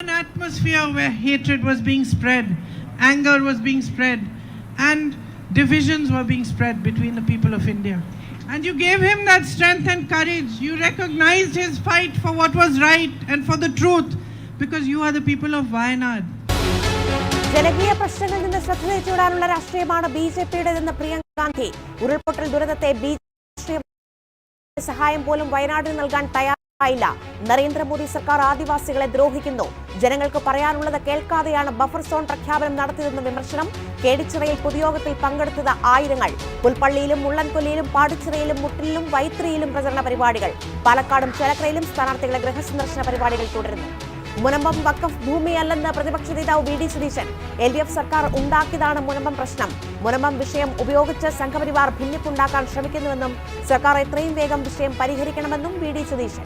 An atmosphere where hatred was being spread, anger was being spread, and divisions were being spread between the people of India. And you gave him that strength and courage. You recognized his fight for what was right and for the truth, because you are the people of Wayanad. ജനകീയ പ്രശ്നങ്ങളിൽ നിന്ന് ശ്രദ്ധ തിരിച്ചുവിടാനുള്ള രാഷ്ട്രീയമാണ് ബിജെപിയുടേതെന്ന് പ്രിയങ്ക ഗാന്ധി. ഉരുൾപൊട്ടൽ ദുരന്തത്തെ BJP സഹായം പോലും വയനാടിന് നൽകാൻ തയ്യാറായില്ല. നരേന്ദ്രമോദി സർക്കാർ ആദിവാസികളെ ദ്രോഹിക്കുന്നു. ജനങ്ങൾക്ക് പറയാനുള്ളത് കേൾക്കാതെയാണ് ബഫർ സോൺ പ്രഖ്യാപനം നടത്തിയതെന്ന വിമർശനം. കേടിച്ചിറയിൽ പൊതുയോഗത്തിൽ പങ്കെടുത്തത് ആയിരങ്ങൾ. പുൽപ്പള്ളിയിലും മുള്ളൻകൊല്ലിയിലും പാടിച്ചിറയിലും മുട്ടിലും വൈത്രിയിലും പ്രചരണ പരിപാടികൾ. പാലക്കാടും ചേലക്കരയിലും സ്ഥാനാർത്ഥികളെ ഗൃഹസന്ദർശന പരിപാടികൾ തുടരുന്നു. മുനമ്പം വഖഫ് ഭൂമിയല്ലെന്ന് പ്രതിപക്ഷ നേതാവ് വി ഡി സതീശൻ. LDF സർക്കാർ ഉണ്ടാക്കിയതാണ് മുനമ്പം പ്രശ്നം. മുനമ്പം വിഷയം ഉപയോഗിച്ച് സംഘപരിവാർ ഭിന്നിപ്പുണ്ടാക്കാൻ ശ്രമിക്കുന്നുവെന്നും സർക്കാർ എത്രയും വേഗം വിഷയം പരിഹരിക്കണമെന്നും വി ഡി സതീശൻ.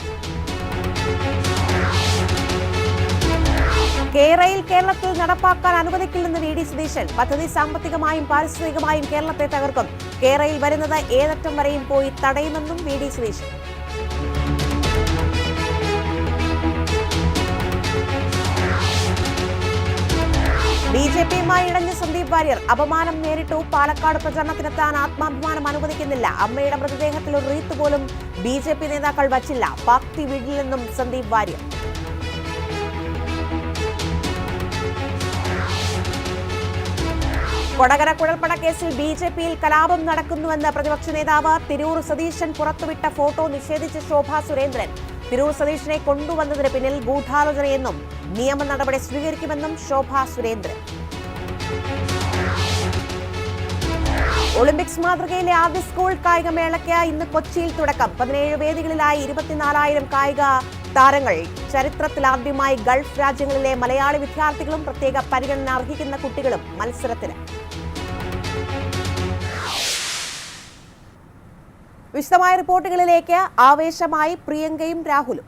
കേരളത്തിൽ നടപ്പാക്കാൻ അനുവദിക്കില്ലെന്ന് വി ഡി സതീശൻ. പദ്ധതി സാമ്പത്തികമായും പാരിസ്ഥിതികമായും കേരളത്തെ തകർക്കും. കേരളയിൽ വരുന്നത് ഏതറ്റം വരെയും പോയി തടയുമെന്നും വി ഡി സതീശൻ. ബിജെപിയുമായി ഇടഞ്ഞ സന്ദീപ് വാര്യർ അപമാനം നേരിട്ടു. പാലക്കാട് പ്രചരണത്തിനെത്താൻ ആത്മാഭിമാനം അനുവദിക്കുന്നില്ല. അമ്മയുടെ മൃതദേഹത്തിൽ ഒരു റീത്ത് പോലും ബിജെപി നേതാക്കൾ വച്ചില്ല. പാർട്ടി വീട്ടിലെന്നും സന്ദീപ് വാര്യർ. കൊടകര കുഴൽപ്പണ കേസിൽ ബിജെപിയിൽ കലാപം നടക്കുന്നുവെന്ന് പ്രതിപക്ഷ നേതാവ്. തിരൂർ സതീശൻ പുറത്തുവിട്ട ഫോട്ടോ നിഷേധിച്ച ശോഭാ സുരേന്ദ്രൻ. തിരൂർ സതീശനെ കൊണ്ടുവന്നതിന് പിന്നിൽ ഗൂഢാലോചനയെന്നും നിയമ നടപടി സ്വീകരിക്കുമെന്നും ശോഭാ സുരേന്ദ്രൻ. ഒളിമ്പിക്സ് മാതൃകയിലെ ആദ്യ സ്കൂൾ കായികമേളയ്ക്ക് ഇന്ന് കൊച്ചിയിൽ തുടക്കം. 17 വേദികളിലായി 24,000 കായിക താരങ്ങൾ. ചരിത്രത്തിലാദ്യമായി ഗൾഫ് രാജ്യങ്ങളിലെ മലയാളി വിദ്യാർത്ഥികളും പ്രത്യേക പരിഗണന അർഹിക്കുന്ന കുട്ടികളും മത്സരത്തിന്. വിശദമായ റിപ്പോർട്ടുകളിലേക്ക്. ആവേശമായി പ്രിയങ്കയും രാഹുലും.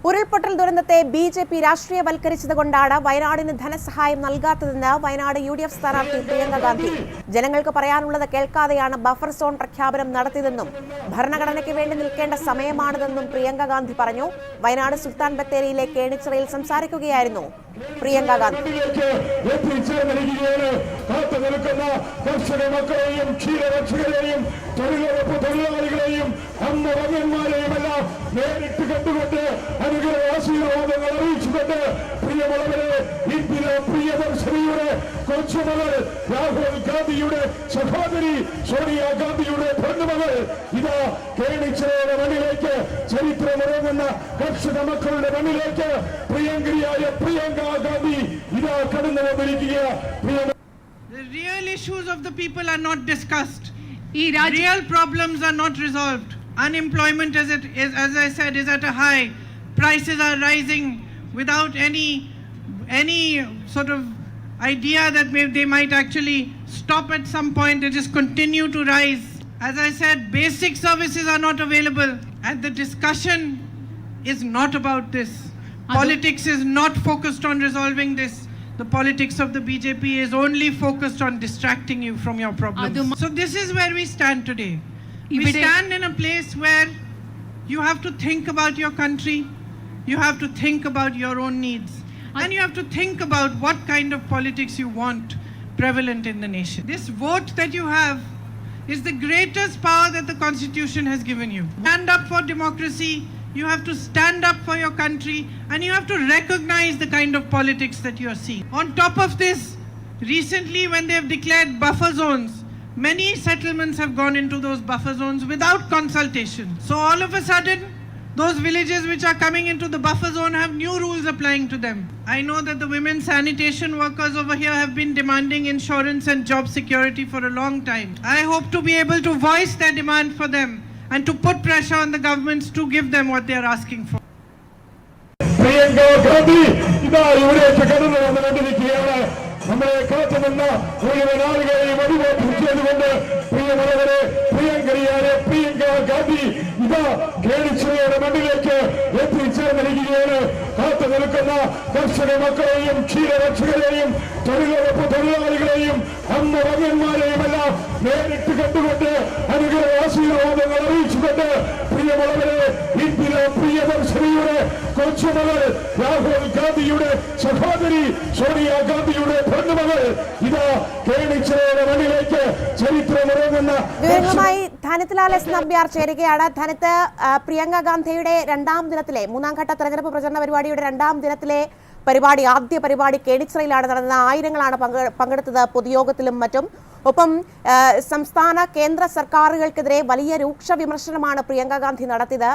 ഉരുൾപൊട്ടൽ ദുരന്തത്തെ ബിജെപി രാഷ്ട്രീയവൽക്കരിച്ചതുകൊണ്ടാണ് വയനാടിന് ധനസഹായം നൽകാത്തതെന്ന് വയനാട് UDF സ്ഥാനാർത്ഥി പ്രിയങ്ക ഗാന്ധി. ജനങ്ങൾക്ക് പറയാനുള്ളത് കേൾക്കാതെയാണ് ബഫർ സോൺ പ്രഖ്യാപനം നടത്തിയതെന്നും ഭരണഘടനയ്ക്ക് വേണ്ടി നിൽക്കേണ്ട സമയമാണിതെന്നും പ്രിയങ്ക ഗാന്ധി പറഞ്ഞു. വയനാട് സുൽത്താൻ ബത്തേരിയിലെ കേണിച്ചിറയിൽ സംസാരിക്കുകയായിരുന്നു പ്രിയങ്ക ഗാന്ധി. തൊഴിലാളികളെയും അമ്മമാരെയുമെല്ലാം നേരിട്ട് കണ്ടുകൊണ്ട് അനുഗ്രഹാശീർവാദങ്ങൾ അറിയിച്ചുകൊണ്ട് പ്രിയമുള്ളവരെ പ്രിയദർശിനിയുടെ കൊച്ചുമകൾ രാഹുൽ ഗാന്ധിയുടെ സഹോദരി സോണിയാ ഗാന്ധിയുടെ പൊന്നുമകൾ ഇതാ കേണിച്ചിറയുടെ മണ്ണിലേക്ക് ചരിത്രമുറങ്ങുന്ന കർഷക മക്കളുടെ മണ്ണിലേക്ക് പ്രിയങ്കരിയായ പ്രിയങ്ക ഗാന്ധി ഇതാ കടന്നു വന്നിരിക്കുക. The real issues of the people are not discussed. Real problems are not resolved. Unemployment, as I said, is at a high. Prices are rising without any sort of idea that they might actually stop at some point. They just continue to rise. As I said, basic services are not available. And the discussion is not about this. Politics is not focused on resolving this. The politics of the BJP is only focused on distracting you from your problems. So this is where we stand today. We stand in a place where you have to think about your country, you have to think about your own needs, and you have to think about what kind of politics you want prevalent in the nation. This vote that you have is the greatest power that the Constitution has given you. Stand up for democracy. You have to stand up for your country, and you have to recognize the kind of politics that you are seeing. On top of this, recently when they have declared buffer zones, many settlements have gone into those buffer zones without consultation. So all of a sudden, those villages which are coming into the buffer zone have new rules applying to them. I know that the women sanitation workers over here have been demanding insurance and job security for a long time. I hope to be able to voice their demand for them and to put pressure on the governments to give them what they are asking for. Priyanka Gandhi ഇതാ ഇവിടേക്ക് കടന്നു വന്നുകൊണ്ടിരിക്കുകയാണ്. നമ്മളെ കാത്തുനിന്ന മുഴുവൻ ആളുകളെയും അഭിവാദ്യം ചെയ്തുകൊണ്ട് പ്രിയമുള്ളവരെ പ്രിയങ്കരിയായ പ്രിയങ്ക ഗാന്ധി ഇതാ കേളിച്ചിറയുടെ മണ്ണിലേക്ക് എത്തിച്ചേർന്നിരിക്കുകയാണ്. കാത്തു നിൽക്കുന്ന കർഷക മക്കളെയും ക്ഷീരരക്ഷകരെയും തൊഴിലുറപ്പ് തൊഴിലാളികളെയും അമ്മ മകന്മാരെയും എല്ലാം നേരിട്ട് കണ്ടുകൊണ്ട് അനുഗ്രഹ ആശീർവാദങ്ങൾ അറിയിച്ചുകൊണ്ട് പ്രിയമുള്ളവരെ ഇന്ത്യ പ്രിയദർശിനിയുടെ കൊച്ചുമകൾ രാഹുൽ ഗാന്ധിയുടെ സഹോദരി സോണിയാഗാന്ധിയുടെ പൊന്നുമകൾ ഇതാ കേളിച്ചിറയുടെ മണ്ണിലേക്ക് ചരിത്രമുറങ്ങുന്ന വിവരങ്ങളുമായി ധനത്ലാൽ എസ് നമ്പ്യാർ ചേരുകയാണ്. ധനത്ത്, പ്രിയങ്ക ഗാന്ധിയുടെ രണ്ടാം ദിനത്തിലെ മൂന്നാം ഘട്ട തെരഞ്ഞെടുപ്പ് പ്രചരണ പരിപാടിയുടെ രണ്ടാം ദിനത്തിലെ പരിപാടി, ആദ്യ പരിപാടി കേണിച്ചിറയിലാണ് നടന്നത്. ആയിരങ്ങളാണ് പങ്കെടുത്തത് പൊതുയോഗത്തിലും മറ്റും. ഒപ്പം സംസ്ഥാന കേന്ദ്ര സർക്കാരുകൾക്കെതിരെ വലിയ രൂക്ഷ വിമർശനമാണ് പ്രിയങ്ക ഗാന്ധി നടത്തിയത്.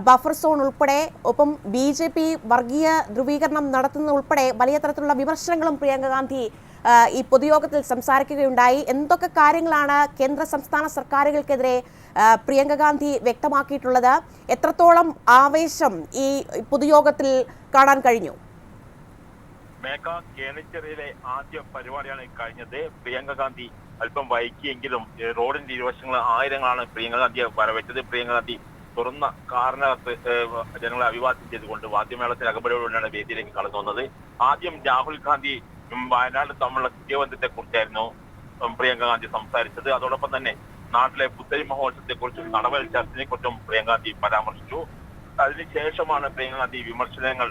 ബഫർ സോൺ ഉൾപ്പെടെ, ഒപ്പം BJP വർഗീയ ധ്രുവീകരണം നടത്തുന്നത് ഉൾപ്പെടെ വലിയ തരത്തിലുള്ള വിമർശനങ്ങളും പ്രിയങ്ക ഗാന്ധി ഈ പൊതുയോഗത്തിൽ സംസാരിക്കുകയുണ്ടായി. എന്തൊക്കെ കാര്യങ്ങളാണ് കേന്ദ്ര സംസ്ഥാന സർക്കാരുകൾക്കെതിരെ പ്രിയങ്ക ഗാന്ധി വ്യക്തമാക്കിയിട്ടുള്ളത്? എത്രത്തോളം ആവേശം ഈ പൊതുയോഗത്തിൽ കാണാൻ കഴിഞ്ഞു? മേഘ, കേണിച്ചിറയിലെ ആദ്യ പരിപാടിയാണ് കഴിഞ്ഞത്. പ്രിയങ്ക ഗാന്ധി അല്പം വൈകിയെങ്കിലും റോഡിന്റെ ഇരുവശങ്ങൾ ആയിരങ്ങളാണ് പ്രിയങ്ക ഗാന്ധിയെ വരവേറ്റത്. പ്രിയങ്ക ഗാന്ധി തുറന്ന കാറിനകത്ത് ജനങ്ങളെ അഭിവാദ്യം ചെയ്തുകൊണ്ട് വാദ്യമേളത്തിൽ അകമ്പടിയോടുകൂടിയാണ് വേദിയിലേക്ക് കടന്നു വന്നത്. ആദ്യം രാഹുൽ ഗാന്ധി വയനാട് തമ്മിലുള്ള സഖ്യബന്ധത്തെ കുറിച്ചായിരുന്നു പ്രിയങ്ക ഗാന്ധി സംസാരിച്ചത്. അതോടൊപ്പം തന്നെ നാട്ടിലെ പുത്തരി മഹോത്സവത്തെ കുറിച്ചും നടപടി ചർച്ചയെ കുറിച്ചും പ്രിയങ്ക ഗാന്ധി പരാമർശിച്ചു. അതിനുശേഷമാണ് പ്രിയങ്ക ഗാന്ധി വിമർശനങ്ങൾ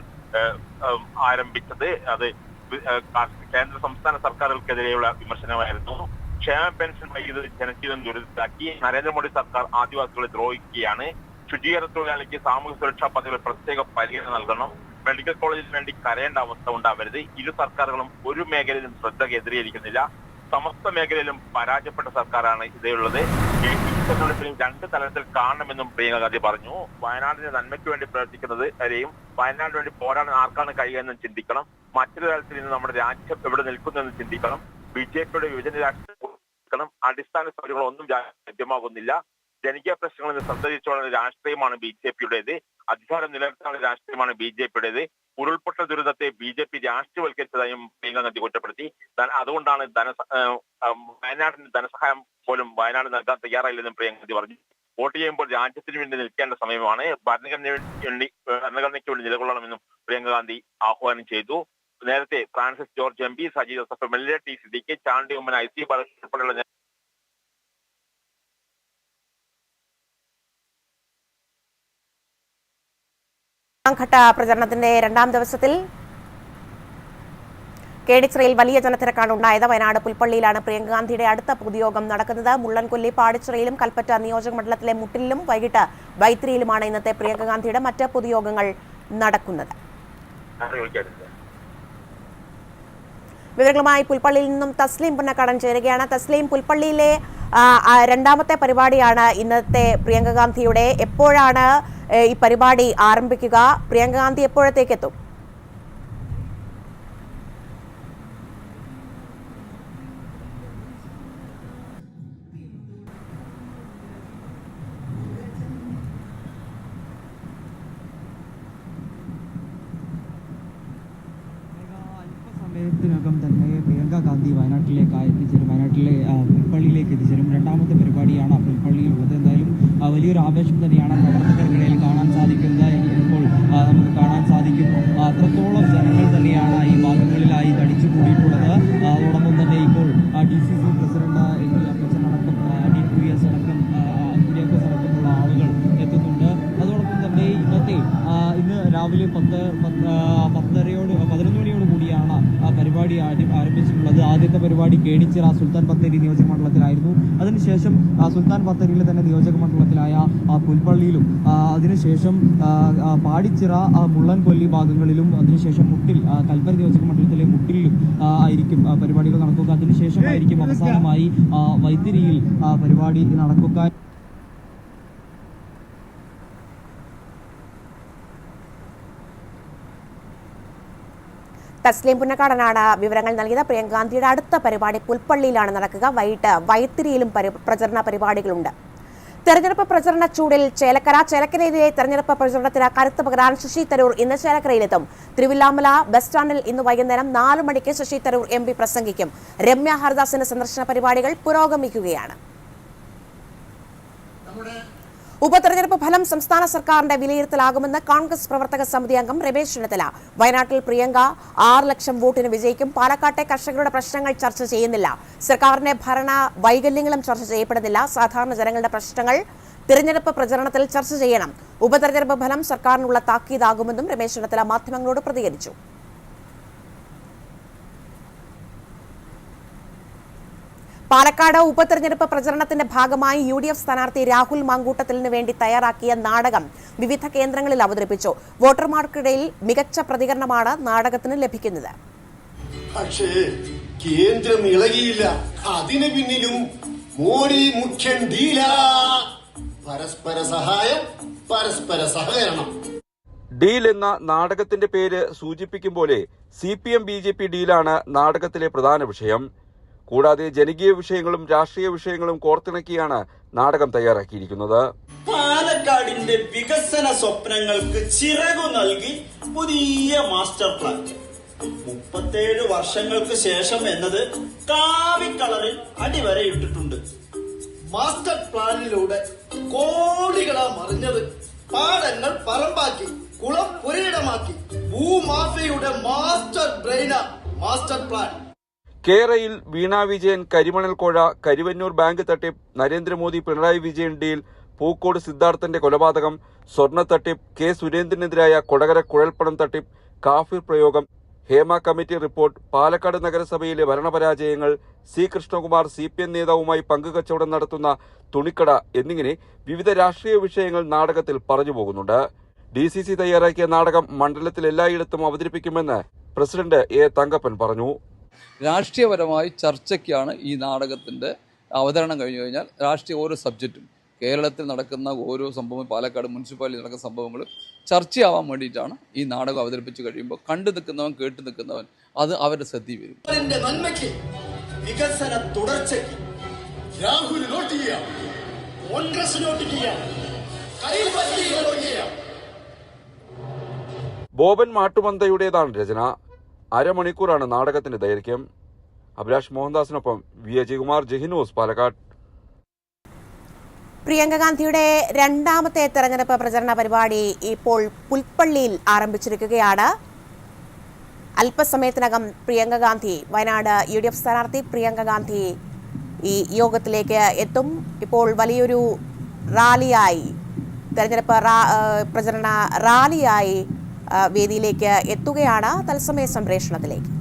ആരംഭിച്ചത്. അത് കേന്ദ്ര സംസ്ഥാന സർക്കാരുകൾക്കെതിരെയുള്ള വിമർശനമായിരുന്നു. ക്ഷേമ പെൻഷൻ വൈകിയത് ജനജീവൻ ദുരിതത്തിലാക്കി. നരേന്ദ്രമോദി സർക്കാർ ആദിവാസികളെ ദ്രോഹിക്കുകയാണ്. ശുചീകരണ തൊഴിലാളിക്ക് സാമൂഹ്യ സുരക്ഷാ പദ്ധതികൾ പ്രത്യേക പരിഗണന നൽകണം. മെഡിക്കൽ കോളേജിന് വേണ്ടി കരയേണ്ട അവസ്ഥ ഉണ്ടാവരുത്. ഇരു സർക്കാരുകളും ഒരു മേഖലയിലും ശ്രദ്ധ കേന്ദ്രീകരിക്കുന്നില്ല. സമസ്ത മേഖലയിലും പരാജയപ്പെട്ട സർക്കാരാണ് ഇതേയുള്ളത്. ഈ തെരഞ്ഞെടുപ്പിൽ രണ്ട് തലത്തിൽ കാണണമെന്നും പ്രിയങ്ക ഗാന്ധി പറഞ്ഞു. വയനാടിന്റെ നന്മയ്ക്ക് വേണ്ടി പ്രവർത്തിക്കുന്നത് വരെയും വയനാടിന് വേണ്ടി പോരാടാൻ ആർക്കാണ് കഴിയുകയെന്നും ചിന്തിക്കണം. മറ്റൊരു തലത്തിൽ നിന്ന് നമ്മുടെ രാജ്യം എവിടെ നിൽക്കുന്നെന്ന് ചിന്തിക്കണം. BJPയുടെ വിഭജന രാഷ്ട്രീയം, അടിസ്ഥാന സൗകര്യങ്ങളൊന്നും ലഭ്യമാകുന്നില്ല. ജനകീയ പ്രശ്നങ്ങളിൽ ശ്രദ്ധ തിരിച്ചുള്ള രാഷ്ട്രീയമാണ് BJPയുടേത്. അധികാരം നിലനിർത്താനുള്ള രാഷ്ട്രീയമാണ് BJPയുടേത്. ഉരുൾപൊട്ടൽ ദുരിതത്തെ BJP രാഷ്ട്രീയവൽക്കരിച്ചതായും പ്രിയങ്ക ഗാന്ധി കുറ്റപ്പെടുത്തി. അതുകൊണ്ടാണ് വയനാടിന് ധനസഹായം പോലും വയനാട് നൽകാൻ തയ്യാറായില്ലെന്നും പ്രിയങ്ക ഗാന്ധി പറഞ്ഞു. വോട്ട് ചെയ്യുമ്പോൾ രാജ്യത്തിന് വേണ്ടി നിൽക്കേണ്ട സമയമാണ്. ഭരണഘടനയ്ക്ക് വേണ്ടി നിലകൊള്ളണമെന്നും പ്രിയങ്ക ഗാന്ധി ആഹ്വാനം ചെയ്തു. നേരത്തെ Francis George MP, Saji Joseph MLA, T Siddique, Chandy Oommen, IC Balakrishnan ഉൾപ്പെടെയുള്ള ഘട്ട പ്രചരണത്തിന്റെ രണ്ടാം ദിവസത്തിൽ കേണിച്ചിറയിൽ വലിയ ജനത്തിരക്കാണ് ഉണ്ടായത്. വയനാട് പുൽപ്പള്ളിയിലാണ് പ്രിയങ്ക ഗാന്ധിയുടെ അടുത്ത പൊതുയോഗം നടക്കുന്നത്. മുള്ളൻകൊല്ലി, പാടിച്ചിറയിലും കൽപ്പറ്റ നിയോജക മണ്ഡലത്തിലെ മുട്ടിലും വൈകിട്ട് വൈത്തിരിയിലുമാണ് ഇന്നത്തെ പ്രിയങ്ക ഗാന്ധിയുടെ മറ്റ് പൊതുയോഗങ്ങൾ നടക്കുന്നത്. വിവരങ്ങളുമായി പുൽപ്പള്ളിയിൽ നിന്നും തസ്ലീം പുന്നക്കാടൻ ചേരുകയാണ്. തസ്ലീം, പുൽപ്പള്ളിയിലെ രണ്ടാമത്തെ പരിപാടിയാണ് ഇന്നത്തെ പ്രിയങ്ക ഗാന്ധിയുടെ. എപ്പോഴാണ് ഈ പരിപാടി ആരംഭിക്കുക? പ്രിയങ്ക ഗാന്ധി എപ്പോഴത്തേക്കെത്തും? സമയത്തിനകം തന്നെ പ്രിയങ്ക ഗാന്ധി വയനാട്ടിലേക്ക് എത്തിച്ചേരും. വയനാട്ടിലെ പുൽപ്പള്ളിയിലേക്ക് എത്തിച്ചേരും. രണ്ടാമത്തെ പരിപാടിയാണ് പുൽപ്പള്ളിയിലുള്ളത്. എന്തായാലും വലിയൊരു ആവേശം തന്നെയാണ് പ്രവർത്തകർക്കിടയിൽ കാണാൻ സാധിക്കുന്നത്. ഇപ്പോൾ നമുക്ക് കാണാൻ സാധിക്കും അത്രത്തോളം ജനങ്ങൾ തന്നെയാണ് ഈ ഭാഗങ്ങളിലായി തടിച്ചു കൂടിയിട്ടുള്ളത്. അതോടൊപ്പം തന്നെ ഇപ്പോൾ DCC പ്രസിഡന്റ് അടക്കം DPS അടക്കം കുര്യാക്കോസ് അടക്കമുള്ള ആളുകൾ എത്തുന്നുണ്ട്. അതോടൊപ്പം തന്നെ ഇന്ന് രാവിലെ 11 മണിയോട് കൂടിയാണ് പരിപാടി ആരംഭിച്ചിട്ടുള്ളത്. ആദ്യത്തെ പരിപാടി കേണിച്ചിറ സുൽത്താൻ ബത്തേരി നിയോജക മണ്ഡലത്തിലായിരുന്നു. അതിനുശേഷം സുൽത്താൻ ബത്തേരിയിലെ തന്നെ നിയോജക മണ്ഡലത്തിലായ പുൽപ്പള്ളിയിലും, അതിനുശേഷം പാടിച്ചിറ, മുള്ളൻകൊല്ലി ഭാഗങ്ങളിലും, അതിനുശേഷം മുട്ടിൽ, കൽപ്പറ്റ നിയോജക മണ്ഡലത്തിലെ മുട്ടിലും ആയിരിക്കും പരിപാടികൾ നടക്കുക. അതിനുശേഷമായിരിക്കും അവസാനമായി വൈത്തിരിയിൽ പരിപാടി നടക്കുക. തസ്ലീം പുന്നക്കാടനാണ് വിവരങ്ങൾ നൽകിയത്. പ്രിയങ്ക ഗാന്ധിയുടെ അടുത്ത പരിപാടി പുൽപ്പള്ളിയിലാണ് നടക്കുക. വൈകിട്ട് വൈത്തിരിയിലും പ്രചരണ പരിപാടികളുണ്ട്. തെരഞ്ഞെടുപ്പ് പ്രചരണ ചൂടിൽ ചേലക്കരയിലെ തെരഞ്ഞെടുപ്പ് പ്രചരണത്തിന് കരുത്ത് പകരാൻ ശശി തരൂർ ഇന്ന് ചേലക്കരയിലെത്തും. തിരുവില്ലാമല ബസ് സ്റ്റാൻഡിൽ ഇന്ന് വൈകുന്നേരം 4 മണിക്ക് ശശി തരൂർ MP പ്രസംഗിക്കും. രമ്യ ഹരിദാസിന്റെ സന്ദർശന പരിപാടികൾ പുരോഗമിക്കുകയാണ്. ഉപതെരഞ്ഞെടുപ്പ് ഫലം സംസ്ഥാന സർക്കാരിന്റെ വിലയിരുത്തലാകുമെന്ന് കോൺഗ്രസ് പ്രവർത്തക സമിതി അംഗം രമേശ് ചെന്നിത്തല. വയനാട്ടിൽ പ്രിയങ്ക 6 ലക്ഷം വോട്ടിന് വിജയിക്കും. പാലക്കാട്ടെ കർഷകരുടെ പ്രശ്നങ്ങൾ ചർച്ച ചെയ്യുന്നില്ല. സർക്കാരിന്റെ ഭരണ വൈകല്യങ്ങളും ചർച്ച ചെയ്യപ്പെടുന്നില്ല. സാധാരണ ജനങ്ങളുടെ പ്രശ്നങ്ങൾ തിരഞ്ഞെടുപ്പ് പ്രചരണത്തിൽ ചർച്ച ചെയ്യണം. ഉപതെരഞ്ഞെടുപ്പ് ഫലം സർക്കാരിനുള്ള താക്കീതാകുമെന്നും രമേശ് ചെന്നിത്തല മാധ്യമങ്ങളോട് പ്രതികരിച്ചു. പാലക്കാട് ഉപതെരഞ്ഞെടുപ്പ് പ്രചരണത്തിന്റെ ഭാഗമായി UDF സ്ഥാനാർത്ഥി രാഹുൽ മാങ്കൂട്ടത്തിലിന് വേണ്ടി തയ്യാറാക്കിയ നാടകം വിവിധ കേന്ദ്രങ്ങളിൽ അവതരിപ്പിച്ചു. വോട്ടർമാർക്കിടയിൽ മികച്ച പ്രതികരണമാണ് നാടകത്തിന് ലഭിക്കുന്നത്. പക്ഷേ കേന്ദ്രം ഇളകിയില്ല. അതിന് പിന്നിലും മോഡി മുഖ്യൻ ഡീല. പരസ്പര സഹായം, പരസ്പര സഹകരണം. ഡീൽ എന്ന നാടകത്തിന്റെ പേര് സൂചിപ്പിക്കും പോലെ CPM BJP ഡീലാണ് നാടകത്തിലെ പ്രധാന വിഷയം. കൂടാതെ ജനകീയ വിഷയങ്ങളും രാഷ്ട്രീയ വിഷയങ്ങളും കോർത്തിണക്കിയാണ് നാടകം തയ്യാറാക്കിയിരിക്കുന്നത്. പാലക്കാടിന്റെ വികസന സ്വപ്നങ്ങൾക്ക് ചിറകു നൽകി പുതിയ മാസ്റ്റർ പ്ലാൻ 37 വർഷങ്ങൾക്ക് ശേഷം എന്നത് കാവിക്കളറിൽ അടിവരയിട്ടിട്ടുണ്ട്. മാസ്റ്റർ പ്ലാനിലൂടെ കോടികളാ മറിഞ്ഞത്. പാടങ്ങൾ പറമ്പാക്കി, കുളം പുരയിടമാക്കി. ഭൂമാഫിയയുടെ മാസ്റ്റർ ബ്രെയിന മാസ്റ്റർ പ്ലാൻ. കേരയിൽ വീണ വിജയൻ കരിമണൽ കോഴ, കരുവന്നൂർ ബാങ്ക് തട്ടിപ്പ്, നരേന്ദ്രമോദി പിണറായി വിജയൻ ഡീൽ, പൂക്കോട് സിദ്ധാർത്ഥന്റെ കൊലപാതകം, സ്വർണ്ണ തട്ടിപ്പ്, K സുരേന്ദ്രനെതിരായ കൊടകര കുഴൽപ്പണം തട്ടിപ്പ്, കാഫിർ പ്രയോഗം, ഹേമ കമ്മിറ്റി റിപ്പോർട്ട്, പാലക്കാട് നഗരസഭയിലെ ഭരണപരാജയങ്ങൾ, C കൃഷ്ണകുമാർ CPM നേതാവുമായി പങ്കുകച്ചവടം നടത്തുന്ന തുണിക്കട എന്നിങ്ങനെ വിവിധ രാഷ്ട്രീയ വിഷയങ്ങൾ നാടകത്തിൽ പറഞ്ഞു പോകുന്നുണ്ട്. DCC തയ്യാറാക്കിയ നാടകം മണ്ഡലത്തിൽ എല്ലായിടത്തും അവതരിപ്പിക്കുമെന്ന് പ്രസിഡന്റ് A തങ്കപ്പൻ പറഞ്ഞു. രാഷ്ട്രീയപരമായി ചർച്ചയ്ക്കാണ് ഈ നാടകത്തിൻ്റെ അവതരണം കഴിഞ്ഞു കഴിഞ്ഞാൽ രാഷ്ട്രീയ ഓരോ സബ്ജക്റ്റും കേരളത്തിൽ നടക്കുന്ന ഓരോ സംഭവം, പാലക്കാട് മുനിസിപ്പാലിറ്റി നടക്കുന്ന സംഭവങ്ങളും ചർച്ചയാവാൻ വേണ്ടിയിട്ടാണ് ഈ നാടകം അവതരിപ്പിച്ച് കഴിയുമ്പോൾ കണ്ടു നിൽക്കുന്നവൻ കേട്ടു നിൽക്കുന്നവൻ അത് അവരുടെ ശ്രദ്ധയിൽ വരും. നന്മയ്ക്ക്, വികസന തുടർച്ചയ്ക്ക് രാഹുൽ നോട്ട് ചെയ്യാം, കോൺഗ്രസ് നോട്ട് ചെയ്യാം, ബോബൻ മാട്ടുമന്തയുടേതാണ് രചന. അരമണിക്കൂറാണ് നാടകത്തിന്റെ ദൈർഘ്യം. അഭിലാഷ് മോഹൻദാസിനൊപ്പം വി അജയ്കുമാർ, ജയ്ഹിന്ദ്, പാലക്കാട്. പ്രിയങ്ക ഗാന്ധിയുടെ രണ്ടാമത്തെ തെരഞ്ഞെടുപ്പ് പ്രചരണ പരിപാടി ഇപ്പോൾ പുൽപ്പള്ളിയിൽ ആരംഭിച്ചിരിക്കുകയാണ്. അല്പസമയത്തിനകം പ്രിയങ്ക ഗാന്ധി, വയനാട് UDF സ്ഥാനാർത്ഥി പ്രിയങ്ക ഗാന്ധി ഈ യോഗത്തിലേക്ക് എത്തും. ഇപ്പോൾ വലിയൊരു റാലിയായി, തെരഞ്ഞെടുപ്പ് പ്രചരണ റാലിയായി വേദിയിലേക്ക് എത്തുകയാണ്. തത്സമയ സംപ്രേഷണത്തിലേക്ക്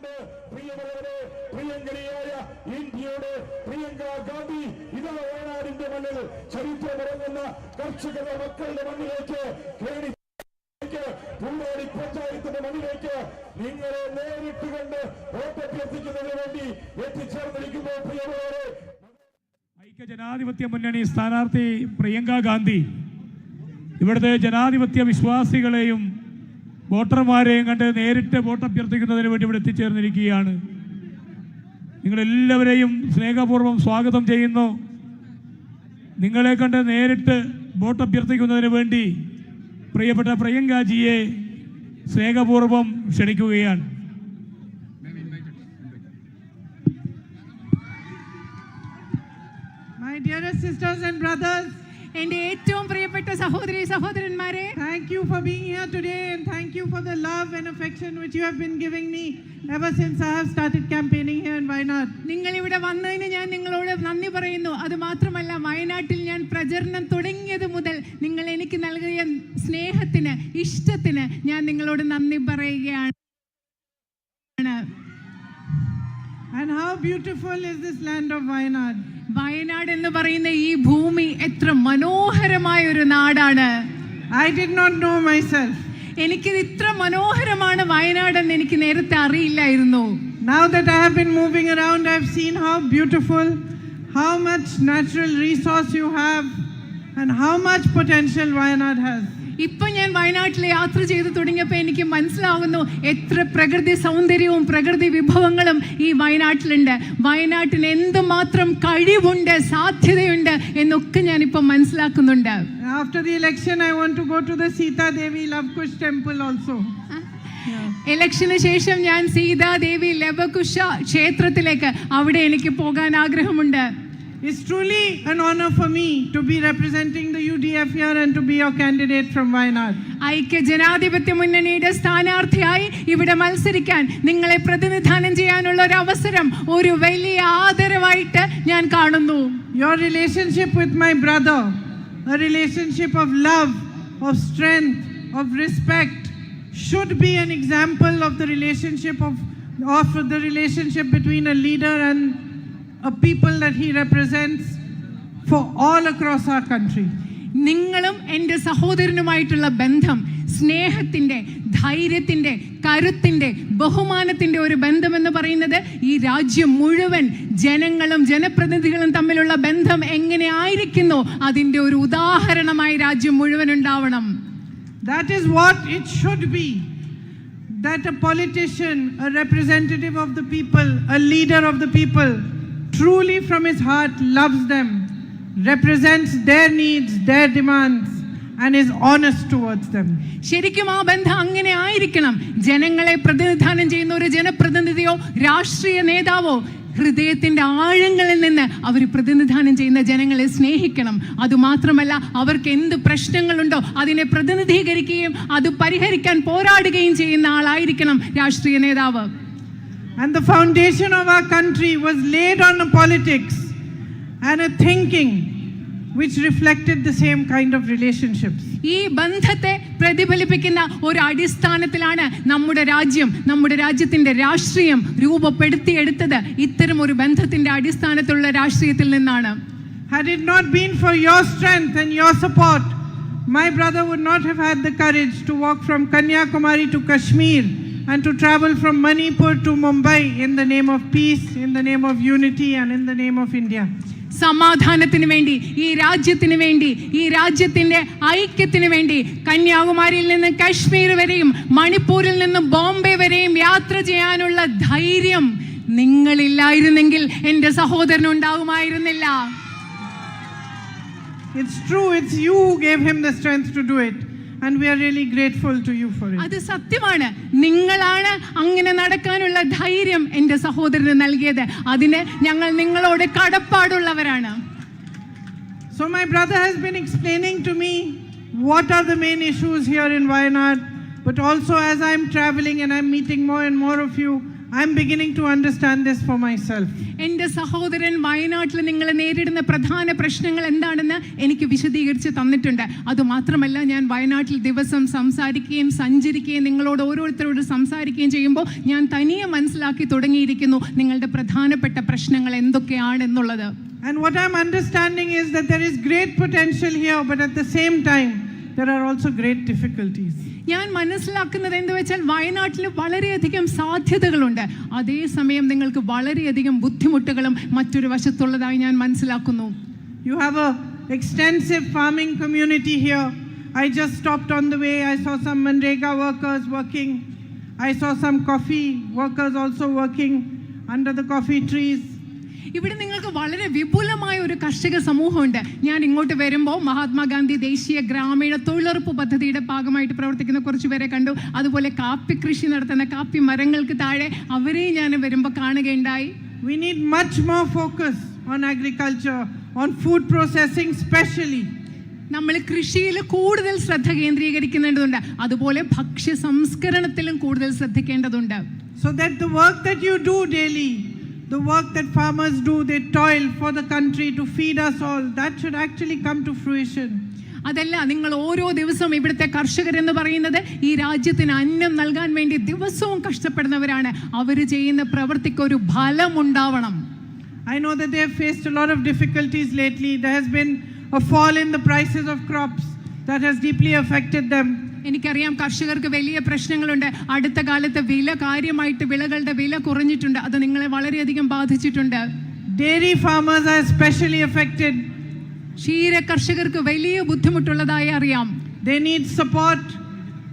അതുകൊണ്ട് പ്രിയമുള്ളവരെ, പ്രിയങ്കരിയായ ഇന്ത്യയുടെ പ്രിയങ്ക ഗാന്ധി ഇതാ വയനാടിന്റെ മണ്ണിൽ ചരിത്രമിറങ്ങുന്ന കർഷകരുടെ മക്കളുടെ മണ്ണിലേക്ക് പൂവാടി പഞ്ചായത്തിന്റെ മണ്ണിലേക്ക് നിങ്ങളെ നേരിട്ട് കണ്ട് വോട്ടഭ്യർത്ഥിക്കുന്നതിന് വേണ്ടി എത്തിച്ചേർന്നിരിക്കുന്നു. പ്രിയമുള്ളവരെ, ഐക്യജനാധിപത്യ മുന്നണി സ്ഥാനാർത്ഥി പ്രിയങ്ക ഗാന്ധി ഇവിടുത്തെ ജനാധിപത്യ വിശ്വാസികളെയും വോട്ടർമാരെയും കണ്ട് നേരിട്ട് വോട്ടഭ്യർത്ഥിക്കുന്നതിന് വേണ്ടി ഇവിടെ എത്തിച്ചേർന്നിരിക്കുകയാണ്. നിങ്ങളെല്ലാവരെയും സ്നേഹപൂർവ്വം സ്വാഗതം ചെയ്യുന്നു. നിങ്ങളെ കണ്ട് നേരിട്ട് വോട്ടഭ്യർത്ഥിക്കുന്നതിന് വേണ്ടി പ്രിയപ്പെട്ട പ്രിയങ്കാജിയെ സ്നേഹപൂർവ്വം ക്ഷണിക്കുകയാണ്. My dearest sisters and brothers, എൻ്റെ ഏറ്റവും പ്രിയപ്പെട്ട സഹോദരി സഹോദരന്മാരെ, thank you for being here today and thank you for the love and affection which you have been giving me ever since I have started campaigning here in Wayanad. നിങ്ങൾ ഇവിടെ വന്നതിന് ഞാൻ നിങ്ങളോട് നന്ദി പറയുന്നു. അത് മാത്രമല്ല, വയനാട്ടിൽ ഞാൻ പ്രചരണം തുടങ്ങിയത് മുതൽ നിങ്ങൾ എനിക്ക് നൽകിയ സ്നേഹത്തിന്, ഇഷ്ടത്തിന് ഞാൻ നിങ്ങളോട് നന്ദി പറയുകയാണ്. And how beautiful is this land of Wayanad? Wayanad എന്ന് പറയുന്ന ഈ ഭൂമി എത്ര മനോഹരമായ ഒരു നാടാണ്. I did not know myself. എനിക്കിത് ഇത്ര മനോഹരമാണ് വയനാടെന്ന് എനിക്ക് നേരത്തെ അറിയില്ലായിരുന്നു. Now that I have been moving around, I have seen how beautiful, how much natural resource you have and how much potential Wayanad has. ഇപ്പൊ ഞാൻ വയനാട്ടിൽ യാത്ര ചെയ്തു തുടങ്ങിയപ്പോൾ എനിക്ക് മനസ്സിലാകുന്നു എത്ര പ്രകൃതി സൗന്ദര്യവും പ്രകൃതി വിഭവങ്ങളും ഈ വയനാട്ടിലുണ്ട്. വയനാട്ടിന് എന്തുമാത്രം കഴിവുണ്ട്, സാധ്യതയുണ്ട് എന്നൊക്കെ ഞാൻ ഇപ്പൊ മനസ്സിലാക്കുന്നുണ്ട്. After the election, I want to go to the Sita Devi Lavkush temple also. ഇലക്ഷന് ശേഷം ഞാൻ സീതാദേവി ലവകുശ ക്ഷേത്രത്തിലേക്ക്, അവിടെ എനിക്ക് പോകാൻ ആഗ്രഹമുണ്ട്. It's truly an honor for me to be representing the UDF here and to be your candidate from Wayanad. ഐക്യ ജനാധിപത്യ മുന്നണിയുടെ സ്ഥാനാർത്ഥിയായി ഇവിടെ മത്സരിക്കാൻ, നിങ്ങളെ പ്രതിനിധാനം ചെയ്യാനുള്ള ഒരു അവസരം, ഒരു വലിയ ആദരവായിട്ട് ഞാൻ കാണുന്നു. Your relationship with my brother, a relationship of love, of strength, of respect, should be an example of the relationship between a leader and a people that he represents for all across our country. നിങ്ങളും എൻ്റെ സഹോദരനുമായിട്ടുള്ള ബന്ധം സ്നേഹത്തിൻ്റെ, ധൈര്യത്തിൻ്റെ, കരുത്തിൻ്റെ, ബഹുമാനത്തിൻ്റെ ഒരു ബന്ധമെന്ന് പറയുന്നത് ഈ രാജ്യം മുഴുവൻ ജനങ്ങളും ജനപ്രതിനിധികളും തമ്മിലുള്ള ബന്ധം എങ്ങനെ ആയിരിക്കുന്നു അതിൻ്റെ ഒരു ഉദാഹരണമായി രാജ്യം മുഴുവൻ ഉണ്ടാവണം. That is what it should be. That a politician, a representative of the people, a leader of the people, truly from his heart loves them, represents their needs, their demands, and is honest towards them. ശരിക്കും ആ ബന്ധം അങ്ങനെ ആയിരിക്കണം. ജനങ്ങളെ പ്രതിനിധാനം ചെയ്യുന്ന ഒരു ജനപ്രതിനിധിയോ രാഷ്ട്രീയ നേതാവോ ഹൃദയത്തിന്റെ ആഴങ്ങളിൽ നിന്ന് അവർ പ്രതിനിധാനം ചെയ്യുന്ന ജനങ്ങളെ സ്നേഹിക്കണം. അതുമാത്രമല്ല, അവർക്ക് എന്ത് പ്രശ്നങ്ങളുണ്ടോ അതിനെ പ്രതിനിധീകരിക്കുകയും അത് പരിഹരിക്കാൻ പോരാടുകയും ചെയ്യുന്ന ആളായിരിക്കണം രാഷ്ട്രീയ നേതാവ്. And the foundation of our country was laid on a politics and a thinking which reflected the same kind of relationships. ഈ ബന്ധത്തെ പ്രതിഫലിപ്പിക്കുന്ന ഒരു അടിസ്ഥാനത്തിലാണ് നമ്മുടെ രാജ്യം, നമ്മുടെ രാജ്യത്തിന്റെ രാഷ്ട്രീയം രൂപപ്പെടുത്തിയെടുത്തത്. ഇത്തരം ഒരു ബന്ധത്തിന്റെ അടിസ്ഥാനത്തിലുള്ള രാഷ്ട്രീയത്തിൽ നിന്നാണ്. Had it not been for your strength and your support, my brother would not have had the courage to walk from Kanyakumari to Kashmir and to travel from Manipur to Mumbai in the name of peace, in the name of unity and in the name of India. സമാധാനത്തിന് വേണ്ടി, ഈ രാജ്യത്തിന് വേണ്ടി, ഈ രാജ്യത്തിന്റെ ഐക്യത്തിന് വേണ്ടി കന്യാകുമാരിയിൽ നിന്ന് കശ്മീർ വരെയും മണിപ്പൂരിൽ നിന്ന് ബോംബെ വരെയും യാത്ര ചെയ്യാനുള്ള ധൈര്യം നിങ്ങളില്ലായിരുന്നെങ്കിൽ എൻ്റെ സഹോദരൻ ഉണ്ടാകുമായിരുന്നില്ല. It's true, it's you who gave him the strength to do it. And we are really grateful to you for it. അത് സത്യമാണ്. നിങ്ങളാണ് അങ്ങനെ നടക്കാനുള്ള ധൈര്യം എൻ്റെ സഹോദരന് നൽകിയത്. അതിന് ഞങ്ങൾ നിങ്ങളോട് കടപ്പാടുള്ളവരാണ്. So my brother has been explaining to me what are the main issues here in Wayanad, but also as I'm traveling and I'm meeting more and more of you, I'm beginning to understand this for myself. എൻ്റെ സഹോദരൻ വയനാട്ടിൽ നിങ്ങൾ നേരിടുന്ന പ്രധാന പ്രശ്നങ്ങൾ എന്താണെന്ന് എനിക്ക് വിശദീകരിച്ച് തന്നിട്ടുണ്ട്. അതുമാത്രമല്ല, ഞാൻ വയനാട്ടിൽ ദിവസം സംസാരിക്കുകയും സഞ്ചരിക്കുകയും നിങ്ങളോട് ഓരോരുത്തരോട് സംസാരിക്കുകയും ചെയ്യുമ്പോൾ ഞാൻ തനിയെ മനസ്സിലാക്കി തുടങ്ങിയിരിക്കുന്നു നിങ്ങളുടെ പ്രധാനപ്പെട്ട പ്രശ്നങ്ങൾ എന്തൊക്കെയാണെന്നുള്ളത്. And what I'm understanding is that there is great potential here, but at the same time, there are also great difficulties. ഞാൻ മനസ്സിലാക്കുന്നത് എന്ന് വെച്ചാൽ വയനാട്ടിൽ വളരെയധികം സാധ്യതകളുണ്ട്, അതേസമയം നിങ്ങൾക്ക് വളരെയധികം ബുദ്ധിമുട്ടുകളും മറ്റൊരു വശത്തുള്ളതായി ഞാൻ മനസ്സിലാക്കുന്നു. You have a extensive farming community here. I just stopped on the way. I saw some Manrega workers working. I saw some coffee workers also working under the coffee trees. ഇവിടെ നിങ്ങൾക്ക് വളരെ വിപുലമായ ഒരു കർഷക സമൂഹമുണ്ട്. ഞാൻ ഇങ്ങോട്ട് വരുമ്പോൾ മഹാത്മാഗാന്ധി ദേശീയ ഗ്രാമീണ തൊഴിലുറപ്പ് പദ്ധതിയുടെ ഭാഗമായിട്ട് പ്രവർത്തിക്കുന്ന കുറച്ച് പേരെ കണ്ടു. അതുപോലെ കാപ്പി കൃഷി നടത്തുന്ന കാപ്പി മരങ്ങൾക്ക് താഴെ അവരെയും ഞാൻ വരുമ്പോൾ കാണുകയുണ്ടായി. We need much more focus on agriculture, on food processing especially. നമ്മൾ കൃഷിയിൽ കൂടുതൽ ശ്രദ്ധ കേന്ദ്രീകരിക്കേണ്ടതുണ്ട്, അതുപോലെ ഭക്ഷ്യ സംസ്കരണത്തിലും കൂടുതൽ ശ്രദ്ധിക്കേണ്ടതുണ്ട്. So that the work that you do daily, the work that farmers do, they toil for the country to feed us all, that should actually come to fruition. അതല്ല, നിങ്ങൾ ഓരോ ദിവസവും ഇവിടുത്തെ കർഷകരെന്ന് പറയുന്നത് ഈ രാജ്യത്തിന് അന്നം നൽകാൻ വേണ്ടി ദിവസവും കഷ്ടപ്പെടുന്നവരാണ്. അവർ ചെയ്യുന്ന പ്രവൃത്തിക്ക് ഒരു ഫലം ഉണ്ടാവണം. I know that they have faced a lot of difficulties lately. There has been a fall in the prices of crops that has deeply affected them. എനിക്കറിയാം കർഷകർക്ക് വലിയ പ്രശ്നങ്ങളുണ്ട്. അടുത്ത കാലത്ത് കാര്യമായിട്ട് വിളകളുടെ വില കുറഞ്ഞിട്ടുണ്ട്. അത് നിങ്ങളെ വളരെയധികം ബാധിച്ചിട്ടുണ്ട്. Dairy farmers are especially affected. ക്ഷീര കർഷകർക്ക് വലിയ ബുദ്ധിമുട്ടുള്ളതായി അറിയാം. They need support.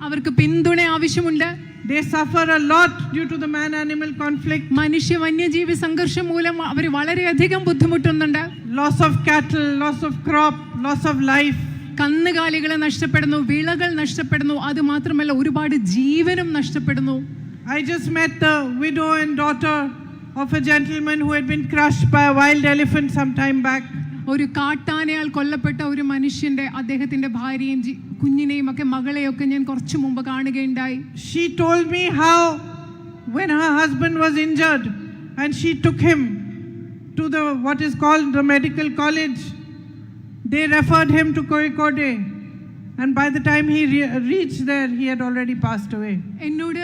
അവർക്ക് പിന്തുണ ആവശ്യമുണ്ട്. They suffer a lot due to the man-animal conflict. മനുഷ്യ വന്യജീവി സംഘർഷം മൂലം അവർ വളരെയധികം ബുദ്ധിമുട്ടുന്നുണ്ട്. Loss of cattle, loss of crop, loss of life. കന്നുകാലികളെ നഷ്ടപ്പെടുന്നു, വിളകൾ നഷ്ടപ്പെടുന്നു, അത് മാത്രമല്ല ഒരുപാട് ജീവനും നഷ്ടപ്പെടുന്നു. I just met the widow and daughter of a gentleman who had been crushed by a wild elephant some time back. ഒരു കാട്ടാനയാൽ കൊല്ലപ്പെട്ട ഒരു മനുഷ്യന്റെ അദ്ദേഹത്തിന്റെ ഭാര്യയും കുഞ്ഞിനെയും ഒക്കെ മകളെയൊക്കെ ഞാൻ കുറച്ചു മുമ്പ് കാണുകയുണ്ടായി. She told me how when her husband was injured and she took him to the what is called the medical college, they referred him to Kozhikode, and by the time he reached there he had already passed away. എന്നോട്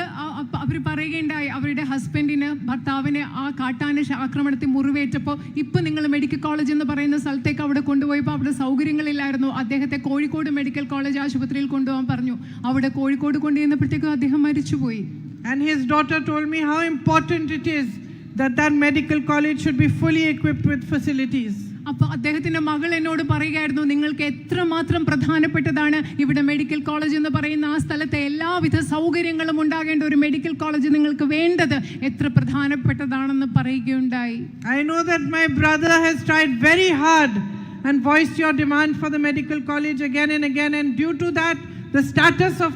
അവർ പറയുകയുണ്ടായി, അവരുടെ ഹസ്ബൻഡിന് ഭർത്താവിന് ആ കാട്ടാന ആക്രമണത്തിൽ മുറിവേറ്റപ്പോൾ ഇപ്പം നിങ്ങൾ മെഡിക്കൽ കോളേജ് എന്ന് പറയുന്ന സ്ഥലത്തേക്ക് അവിടെ കൊണ്ടുപോയപ്പോൾ അവിടെ സൗകര്യങ്ങളില്ലായിരുന്നു. അദ്ദേഹത്തെ കോഴിക്കോട് മെഡിക്കൽ കോളേജ് ആശുപത്രിയിൽ കൊണ്ടുപോകാൻ പറഞ്ഞു. അവിടെ കോഴിക്കോട് കൊണ്ടുവന്നപ്പോഴത്തേക്കും അദ്ദേഹം മരിച്ചുപോയി. And his daughter told me how important it is that medical college should be fully equipped with facilities. അപ്പോൾ അദ്ദേഹത്തിന്റെ മകൾ എന്നോട് പറയുകയായിരുന്നു, നിങ്ങൾക്ക് എത്രമാത്രം പ്രധാനപ്പെട്ടതാണ് ഇവിടെ മെഡിക്കൽ കോളേജ് എന്ന് പറയുന്ന ആ സ്ഥലത്തെ എല്ലാവിധ സൗകര്യങ്ങളും ഉണ്ടാകേണ്ട ഒരു മെഡിക്കൽ കോളേജ് നിങ്ങൾക്ക് വേണ്ടത് എത്ര പ്രധാനപ്പെട്ടതാണെന്ന് പറയുകയുണ്ടായി. I know that my brother has tried very hard and voiced your demand for the medical college again and again, and due to that the status of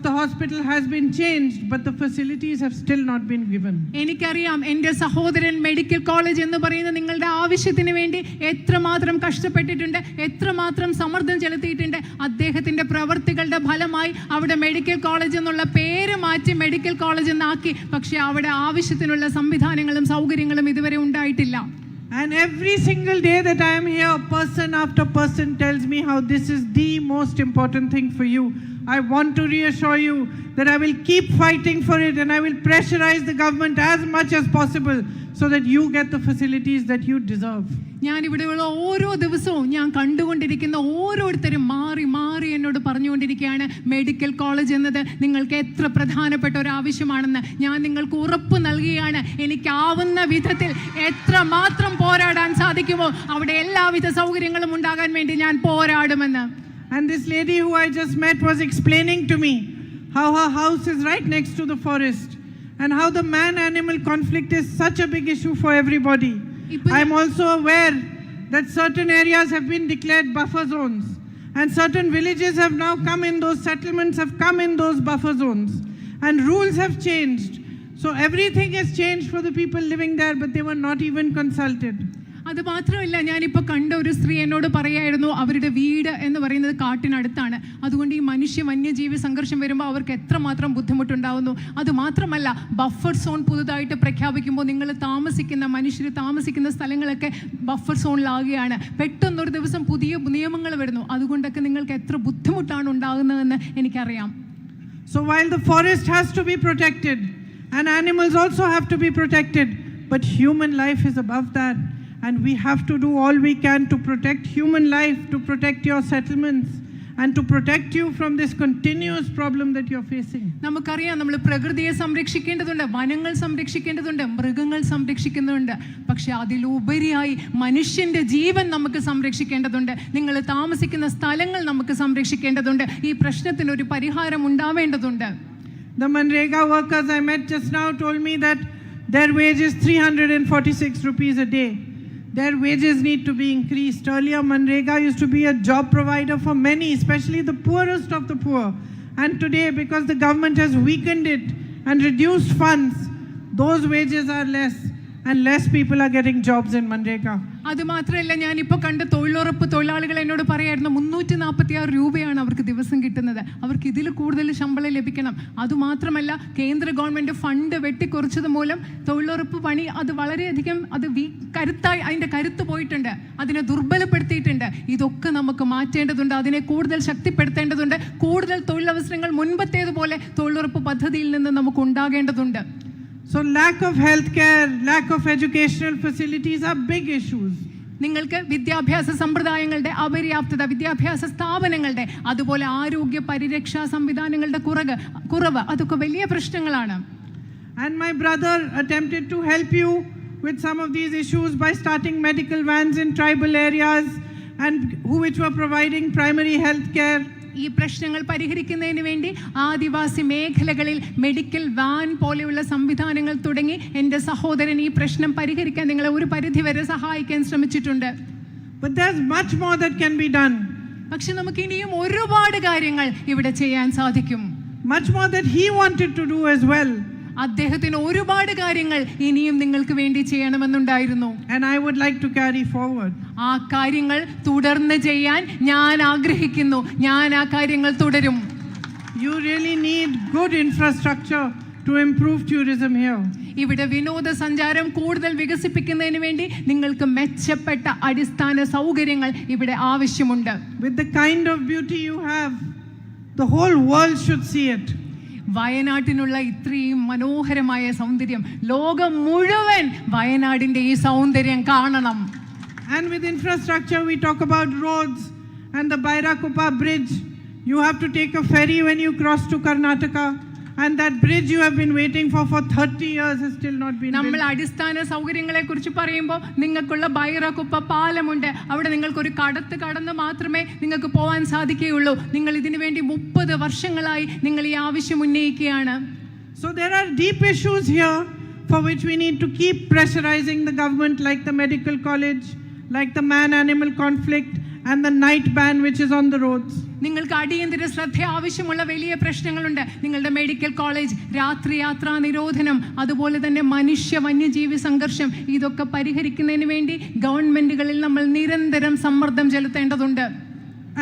the hospital has been changed, but the facilities have still not been given. എനിക്കറിയാം എൻ്റെ സഹോദരൻ medical college എന്ന് പറയുന്ന നിങ്ങളുടെ ആവശ്യത്തിന് വേണ്ടി എത്രമാത്രം കഷ്ടപ്പെട്ടിട്ടുണ്ട്, എത്രമാത്രം സമ്മർദ്ദം ചെലുത്തിയിട്ടുണ്ട്. അദ്ദേഹത്തിന്റെ പ്രവർത്തികളുടെ ഫലമായി അവിടെ മെഡിക്കൽ കോളേജ് എന്നുള്ള പേര് മാറ്റി മെഡിക്കൽ കോളേജ് എന്നാക്കി. പക്ഷേ അവിടെ ആവശ്യത്തിനുള്ള സംവിധാനങ്ങളും സൗകര്യങ്ങളും ഇതുവരെ ഉണ്ടായിട്ടില്ല. And every single day that I am here, person after person tells me how this is the most important thing for you. I want to reassure you that I will keep fighting for it, and I will pressurize the government as much as possible so that you get the facilities that you deserve. ഞാൻ ഇവിടെയുള്ള ഓരോ ദിവസവും ഞാൻ കണ്ടുകൊണ്ടിരിക്കുന്ന ഓരോരുത്തരും മാറി മാറി എന്നോട് പറഞ്ഞുകൊണ്ടിരിക്കുകയാണ്, മെഡിക്കൽ കോളേജ് എന്നത് നിങ്ങൾക്ക് എത്ര പ്രധാനപ്പെട്ട ഒരു ആവശ്യമാണെന്ന്. ഞാൻ നിങ്ങൾക്ക് ഉറപ്പ് നൽകുകയാണ്, എനിക്കാവുന്ന വിധത്തിൽ എത്രമാത്രം പോരാടാൻ സാധിക്കുമോ അവിടെ എല്ലാവിധ സൗകര്യങ്ങളും ഉണ്ടാകാൻ വേണ്ടി ഞാൻ പോരാടുമെന്ന്. And this lady who I just met was explaining to me how her house is right next to the forest and how the man-animal conflict is such a big issue for everybody. I'm also aware that certain areas have been declared buffer zones, and certain villages have now come in, those settlements have come in those buffer zones, and rules have changed. So everything has changed for the people living there, but they were not even consulted. അത് മാത്രമല്ല, ഞാനിപ്പോൾ കണ്ട ഒരു സ്ത്രീ എന്നോട് പറയായിരുന്നു, അവരുടെ വീട് എന്ന് പറയുന്നത് കാട്ടിനടുത്താണ്. അതുകൊണ്ട് ഈ മനുഷ്യ വന്യജീവി സംഘർഷം വരുമ്പോൾ അവർക്ക് എത്രമാത്രം ബുദ്ധിമുട്ടുണ്ടാവുന്നു. അതുമാത്രമല്ല, ബഫർ സോൺ പുതുതായിട്ട് പ്രഖ്യാപിക്കുമ്പോൾ മനുഷ്യർ താമസിക്കുന്ന സ്ഥലങ്ങളൊക്കെ ബഫർ സോണിലാകുകയാണ്. പെട്ടെന്നൊരു ദിവസം പുതിയ നിയമങ്ങൾ വരുന്നു. അതുകൊണ്ടൊക്കെ നിങ്ങൾക്ക് എത്ര ബുദ്ധിമുട്ടാണ് ഉണ്ടാകുന്നതെന്ന് എനിക്കറിയാം. So while the forest has to be protected and animals also have to be protected, but human life is above that, and we have to do all we can to protect human life, to protect your settlements, and to protect you from this continuous problem that you're facing. നമുക്കറിയാം, നമ്മൾ പ്രകൃതിയെ സംരക്ഷിക്കേണ്ടതുണ്ട്, വനങ്ങൾ സംരക്ഷിക്കേണ്ടതുണ്ട്, മൃഗങ്ങൾ സംരക്ഷിക്കുന്നുണ്ട്. പക്ഷെ അതിലുപരിയായി മനുഷ്യന്റെ ജീവൻ നമുക്ക് സംരക്ഷിക്കേണ്ടതുണ്ട്. നിങ്ങൾ താമസിക്കുന്ന സ്ഥലങ്ങൾ നമുക്ക് സംരക്ഷിക്കേണ്ടതുണ്ട്. ഈ പ്രശ്നത്തിന് ഒരു പരിഹാരം ഉണ്ടാവേണ്ടതുണ്ട്. The Manrega workers I met just now told me that their wage is 346 rupees a day. Their wages need to be increased. Earlier, Manrega used to be a job provider for many, especially the poorest of the poor. And today, because the government has weakened it and reduced funds, those wages are less, and less people are getting jobs in Manrega. അത് മാത്രമല്ല, ഞാനിപ്പോൾ കണ്ട തൊഴിലുറപ്പ് തൊഴിലാളികൾ എന്നോട് പറയായിരുന്നു, 346 രൂപയാണ് അവർക്ക് ദിവസം കിട്ടുന്നത്. അവർക്ക് ഇതിൽ കൂടുതൽ ശമ്പളം ലഭിക്കണം. അതുമാത്രമല്ല, കേന്ദ്ര ഗവൺമെൻറ് ഫണ്ട് വെട്ടിക്കുറച്ചത് മൂലം തൊഴിലുറപ്പ് പണി അത് വളരെയധികം അതിൻ്റെ കരുത്ത് പോയിട്ടുണ്ട്, അതിനെ ദുർബലപ്പെടുത്തിയിട്ടുണ്ട്. ഇതൊക്കെ നമുക്ക് മാറ്റേണ്ടതുണ്ട്, അതിനെ കൂടുതൽ ശക്തിപ്പെടുത്തേണ്ടതുണ്ട്. കൂടുതൽ തൊഴിലവസരങ്ങൾ മുൻപത്തേതുപോലെ തൊഴിലുറപ്പ് പദ്ധതിയിൽ നിന്ന് നമുക്ക് ഉണ്ടാകേണ്ടതുണ്ട്. So lack of healthcare, lack of educational facilities are big issues. നിങ്ങൾക്ക് വിദ്യാഭ്യാസ സമ്പ്രദായങ്ങളുടെ അപര്യാപ്തത, വിദ്യാഭ്യാസ സ്ഥാപനങ്ങളുടെ, അതുപോലെ ആരോഗ്യ പരിരക്ഷാ സംവിധാനങ്ങളുടെ കുറവ്, അതൊക്കെ വലിയ പ്രശ്നങ്ങളാണ്. And my brother attempted to help you with some of these issues by starting medical vans in tribal areas and which were providing primary health care. ഈ പ്രശ്നങ്ങൾ പരിഹരിക്കുന്നതിന് വേണ്ടി ആദിവാസി മേഖലകളിൽ മെഡിക്കൽ വാൻ പോലെയുള്ള സംവിധാനങ്ങൾ തുടങ്ങി എൻ്റെ സഹോദരൻ ഈ പ്രശ്നം പരിഹരിക്കാൻ നിങ്ങളെ ഒരു പരിധിവരെ സഹായിക്കാൻ ശ്രമിച്ചിട്ടുണ്ട്. But there's much more that can be done. പക്ഷെ നമുക്ക് ഇനിയും ഒരുപാട് കാര്യങ്ങൾ ഇവിടെ ചെയ്യാൻ സാധിക്കും. Much more that he wanted to do as well. അദ്ദേഹത്തിന് ഒരുപാട് കാര്യങ്ങൾ ഇനിയും നിങ്ങൾക്ക് വേണ്ടി ചെയ്യണമെന്നുണ്ടായിരുന്നു. And I would like to carry forward. ആ കാര്യങ്ങൾ തുടർന്ന് ചെയ്യാൻ ഞാൻ ആഗ്രഹിക്കുന്നു. ഞാൻ ആ കാര്യങ്ങൾ തുടരും. You really need good infrastructure to improve tourism here. ഇവിടെ വിനോദസഞ്ചാരം കൂടുതൽ വികസിപ്പിക്കുന്നതിന് വേണ്ടി നിങ്ങൾക്ക് മെച്ചപ്പെട്ട അടിസ്ഥാന സൗകര്യങ്ങൾ ഇവിടെ ആവശ്യമുണ്ട്. With the kind of beauty you have, the whole world should see it. വയനാട്ടിനുള്ള ഇത്രയും മനോഹരമായ സൗന്ദര്യം ലോകം മുഴുവൻ വയനാടിന്റെ ഈ സൗന്ദര്യം കാണണം. And with infrastructure, we talk about roads and the Bairakupa bridge. You have to take a ferry when you cross to Karnataka. And that bridge you have been waiting for 30 years has still not been built. നമ്മൾ അടിസ്ഥാന സൗകര്യങ്ങളെ കുറിച്ച് പറയുമ്പോൾ നിങ്ങൾക്കുള്ള ബൈറകുപ്പ പാലമുണ്ട്. അവിടെ നിങ്ങൾക്കൊരു കടന്ന് മാത്രമേ നിങ്ങൾക്ക് പോകാൻ സാധിക്കുകയുള്ളൂ. നിങ്ങൾ ഇതിനു വേണ്ടി 30 വർഷങ്ങളായി നിങ്ങൾ ഈ ആവശ്യം ഉന്നയിക്കുകയാണ്. So there are deep issues here for which we need to keep pressurizing the government, like the medical college, like the man-animal conflict, and the night ban which is on the roads. നിങ്ങൾക്ക് അടിയന്തര ശ്രദ്ധ ആവശ്യമുള്ള വലിയ പ്രശ്നങ്ങളുണ്ട്. നിങ്ങളുടെ medical college, രാത്രി യാത്രാ നിരോധനം, അതുപോലെ തന്നെ മനുഷ്യ വന്യജീവി സംഘർഷം, ഇതൊക്കെ പരിഹരിക്കുന്നതിന് വേണ്ടി ഗവൺമെന്റുകളിൽ നമ്മൾ നിരന്തരം സമ്മർദ്ദം ചെലുത്തേണ്ടതുണ്ട്.